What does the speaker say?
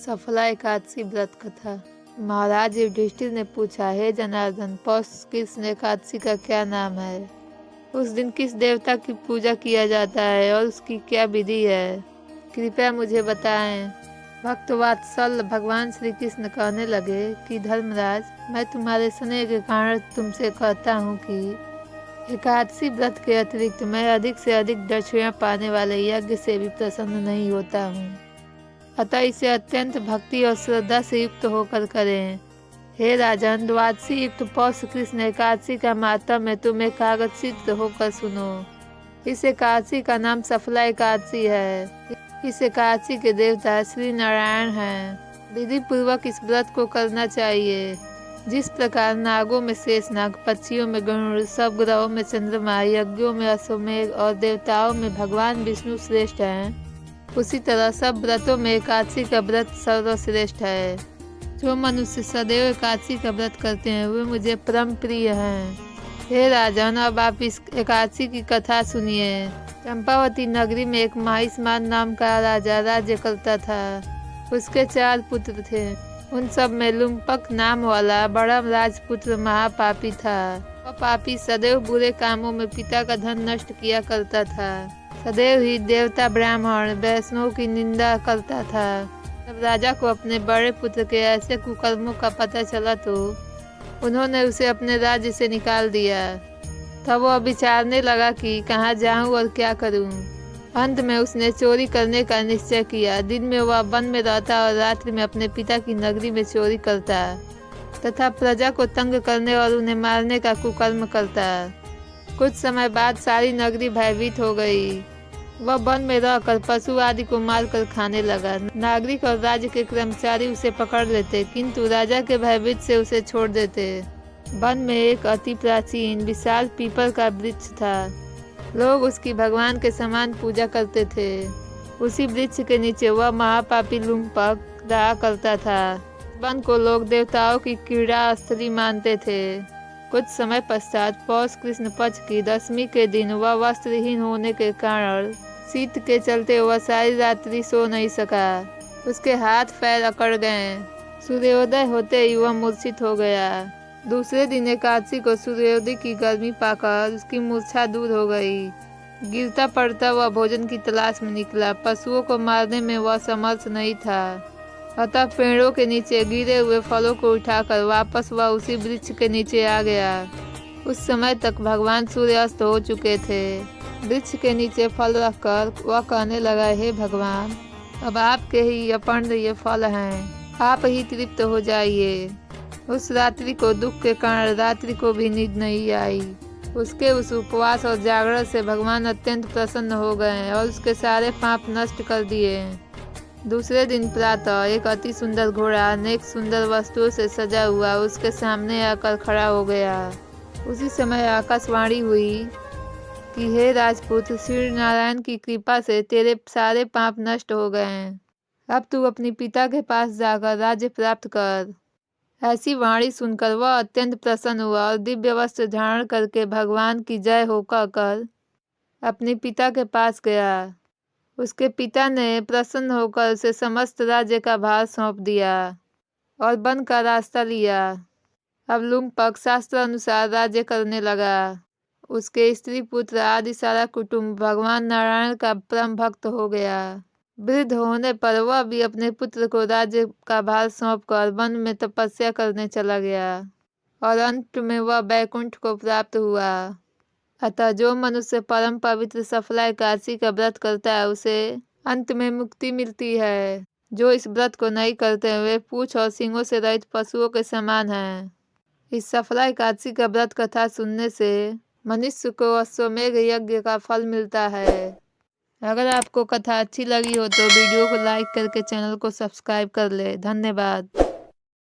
सफला एकादशी व्रत कथा। महाराज युधिष्ठिर ने पूछा, हे जनार्दन, पौष कृष्ण एकादशी का क्या नाम है? उस दिन किस देवता की पूजा किया जाता है और उसकी क्या विधि है? कृपया मुझे बताएं। भक्त वात्सल भगवान श्री कृष्ण कहने लगे कि धर्मराज, मैं तुम्हारे स्नेह के कारण तुमसे कहता हूँ कि एकादशी व्रत के अतिरिक्त मैं अधिक से अधिक दक्षिणा पाने वाले यज्ञ से भी प्रसन्न नहीं होता हूँ। अतः इसे अत्यंत भक्ति और श्रद्धा से युक्त होकर करें। हे राजन, द्वादशी युक्त पौष कृष्ण एकादशी का मातम है, तुम एकाग्रचित्त होकर सुनो। इस एकादशी का नाम सफला एकादशी है। इस एकादशी के देवता श्री नारायण हैं। विधि पूर्वक इस व्रत को करना चाहिए। जिस प्रकार नागों में शेषनाग, पक्षियों में गरुड़, सब ग्रहों में चंद्रमा, यज्ञों में अश्वमेघ और देवताओं में भगवान विष्णु श्रेष्ठ हैं, उसी तरह सब व्रतों में एकादशी का व्रत सर्वश्रेष्ठ है। जो मनुष्य सदैव एकादशी का व्रत करते हैं वे मुझे परम प्रिय हैं। हे राजन, अब आप इस एकादशी की कथा सुनिए। चंपावती नगरी में एक महिष्मान नाम का राजा राज्य करता था। उसके 4 पुत्र थे। उन सब में लुम्पक नाम वाला बड़ा राजपुत्र महापापी था। वह पापी सदैव बुरे कामों में पिता का धन नष्ट किया करता था। सदैव ही देवता, ब्राह्मण, वैष्णव की निंदा करता था। जब राजा को अपने बड़े पुत्र के ऐसे कुकर्मों का पता चला तो उन्होंने उसे अपने राज्य से निकाल दिया। तब वह विचारने लगा कि कहाँ जाऊं और क्या करूं। अंत में उसने चोरी करने का निश्चय किया। दिन में वह वन में रहता और रात्रि में अपने पिता की नगरी में चोरी करता तथा प्रजा को तंग करने और उन्हें मारने का कुकर्म करता। कुछ समय बाद सारी नगरी भयभीत हो गई। वह वन में रहकर पशु आदि को मारकर खाने लगा। नागरिक और राज्य के कर्मचारी उसे पकड़ लेते, किंतु राजा के भयभीत से उसे छोड़ देते। वन में एक अति प्राचीन विशाल पीपल का वृक्ष था। लोग उसकी भगवान के समान पूजा करते थे। उसी वृक्ष के नीचे वह महापापी लुम्पक रहा करता था। वन को लोग देवताओं की क्रीड़ा स्थली मानते थे। कुछ समय पश्चात पौष कृष्ण पक्ष की दशमी के दिन वह वस्त्रहीन होने के कारण शीत के चलते वह सारी रात्रि सो नहीं सका। उसके हाथ पैर अकड़ गए। सूर्योदय होते ही वह मूर्छित हो गया। दूसरे दिन एकादशी को सूर्योदय की गर्मी पाकर उसकी मूर्छा दूर हो गई। गिरता पड़ता वह भोजन की तलाश में निकला। पशुओं को मारने में वह समर्थ नहीं था, अतः पेड़ों के नीचे गिरे हुए फलों को उठाकर वापस वह उसी वृक्ष के नीचे आ गया। उस समय तक भगवान सूर्यास्त हो चुके थे। वृक्ष के नीचे फल रखकर वह कहने लगा, हे भगवान, अब आपके ही अर्पण ये फल हैं, आप ही तृप्त हो जाइए। उस रात्रि को दुख के कारण रात्रि को भी नींद नहीं आई। उसके उस उपवास और जागरण से भगवान अत्यंत प्रसन्न हो गए और उसके सारे पाप नष्ट कर दिए। दूसरे दिन प्रातः एक अति सुंदर घोड़ा अनेक सुंदर वस्तुओं से सजा हुआ उसके सामने आकर खड़ा हो गया। उसी समय आकाशवाणी हुई कि हे राजपुत्र, श्री नारायण की कृपा से तेरे सारे पाप नष्ट हो गए हैं। अब तू अपने पिता के पास जाकर राज्य प्राप्त कर। ऐसी वाणी सुनकर वह अत्यंत प्रसन्न हुआ और दिव्य वस्त्र धारण करके भगवान की जय हो कहकर अपने पिता के पास गया। उसके पिता ने प्रसन्न होकर उसे समस्त राज्य का भार सौंप दिया और वन का रास्ता लिया। अब लुम्पक शास्त्र अनुसार राज्य करने लगा। उसके स्त्री पुत्र आदि सारा कुटुंब भगवान नारायण का परम भक्त हो गया। वृद्ध होने पर वह भी अपने पुत्र को राज्य का भार सौंपकर वन में तपस्या करने चला गया और अंत में वह बैकुंठ को प्राप्त हुआ। अतः जो मनुष्य परम पवित्र सफला एकादशी का व्रत करता है उसे अंत में मुक्ति मिलती है। जो इस व्रत को नहीं करते वे पूंछ और सींगों से रहित पशुओं के समान हैं। इस सफला एकादशी का व्रत कथा सुनने से मनुष्य को अश्वमेघ यज्ञ का फल मिलता है। अगर आपको कथा अच्छी लगी हो तो वीडियो को लाइक करके चैनल को सब्सक्राइब कर ले। धन्यवाद।